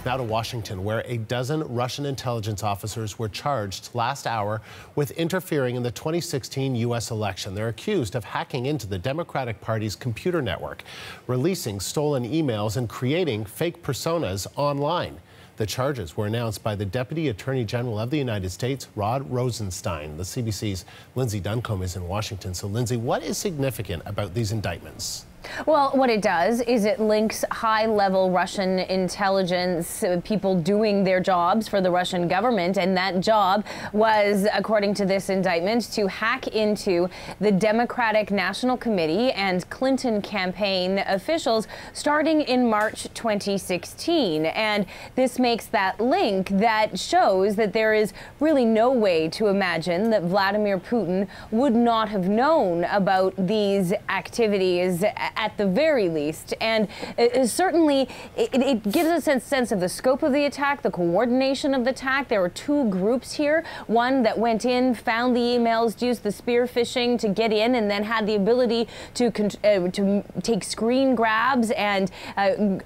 Now to Washington, where a dozen Russian intelligence officers were charged last hour with interfering in the 2016 U.S. election. They're accused of hacking into the Democratic Party's computer network, releasing stolen emails and creating fake personas online. The charges were announced by the Deputy Attorney General of the United States, Rod Rosenstein. The CBC's Lindsay Duncombe is in Washington. So, Lindsay, what is significant about these indictments? Well, what it does is it links high-level Russian intelligence people doing their jobs for the Russian government, and that job was, according to this indictment, to hack into the Democratic National Committee and Clinton campaign officials starting in March 2016. And this makes that link that shows that there is really no way to imagine that Vladimir Putin would not have known about these activities at the very least. And certainly it gives us a sense of the scope of the attack, the coordination of the attack. There were two groups here. One that went in, found the emails, used the spear phishing to get in, and then had the ability to take screen grabs and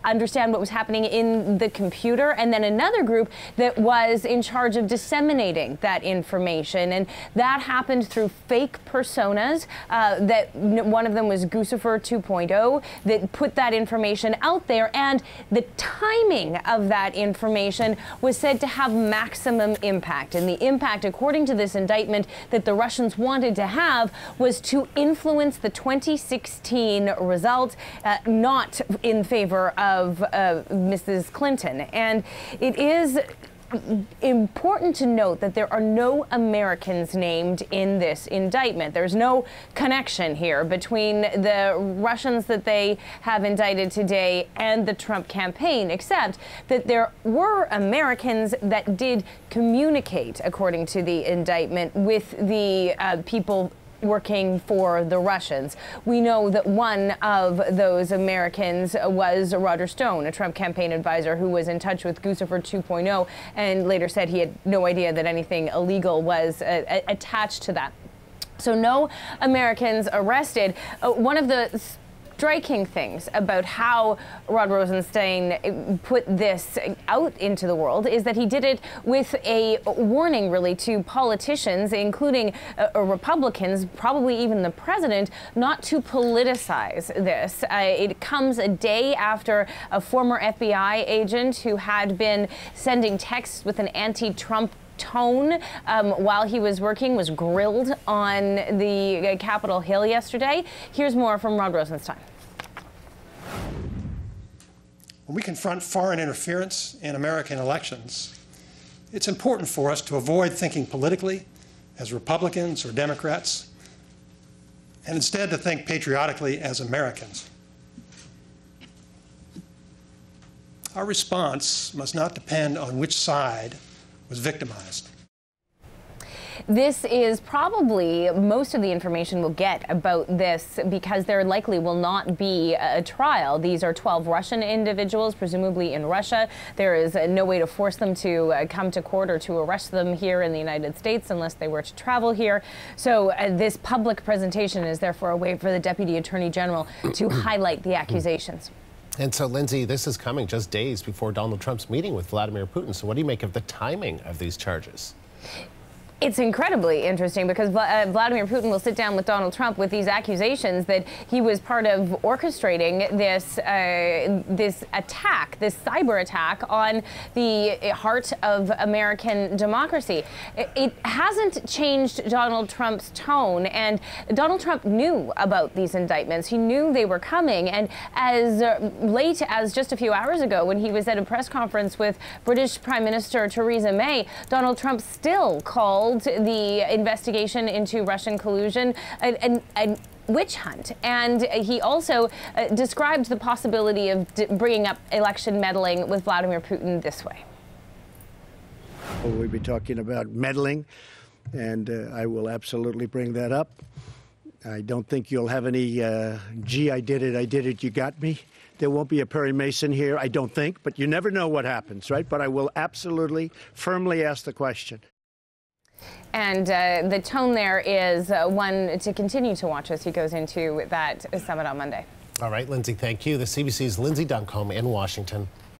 understand what was happening in the computer. And then another group that was in charge of disseminating that information. And that happened through fake personas. That one of them was Guccifer 2.0, that put that information out there, and the timing of that information was said to have maximum impact. And the impact, according to this indictment, that the Russians wanted to have was to influence the 2016 results, not in favor of Mrs. Clinton. And it is important to note that there are no Americans named in this indictment. There's no connection here between the Russians that they have indicted today and the Trump campaign, except that there were Americans that did communicate, according to the indictment, with the people working for the Russians. We know that one of those Americans was Roger Stone, a Trump campaign advisor who was in touch with Guccifer 2.0 and later said he had no idea that anything illegal was attached to that. So no Americans arrested. One of the striking things about how Rod Rosenstein put this out into the world is that he did it with a warning, really, to politicians, including Republicans, probably even the president, not to politicize this. It comes a day after a former FBI agent who had been sending texts with an anti-Trump tone while he was working was grilled on the Capitol Hill yesterday. Here's more from Rod Rosenstein. When we confront foreign interference in American elections, it's important for us to avoid thinking politically as Republicans or Democrats, and instead to think patriotically as Americans. Our response must not depend on which side was victimized. This is probably most of the information we'll get about this, because there likely will not be a trial. These are 12 Russian individuals, presumably in Russia. There is no way to force them to come to court or to arrest them here in the United States unless they were to travel here. So this public presentation is therefore a way for the Deputy Attorney General to highlight the accusations. And so, Lindsay, this is coming just days before Donald Trump's meeting with Vladimir Putin. So what do you make of the timing of these charges? It's incredibly interesting because Vladimir Putin will sit down with Donald Trump with these accusations that he was part of orchestrating this this attack, this cyber attack on the heart of American democracy. It hasn't changed Donald Trump's tone, and Donald Trump knew about these indictments. He knew they were coming, and as late as just a few hours ago, when he was at a press conference with British Prime Minister Theresa May, Donald Trump still called the investigation into Russian collusion a witch hunt. And he also described the possibility of bringing up election meddling with Vladimir Putin this way. We'll be talking about meddling, and I will absolutely bring that up. I don't think you'll have any, gee, I did it, you got me. There won't be a Perry Mason here, I don't think, but you never know what happens, right? But I will absolutely, firmly ask the question. And the tone there is one to continue to watch as he goes into that summit on Monday. All right, Lindsay, thank you. The CBC's Lindsay Duncombe in Washington.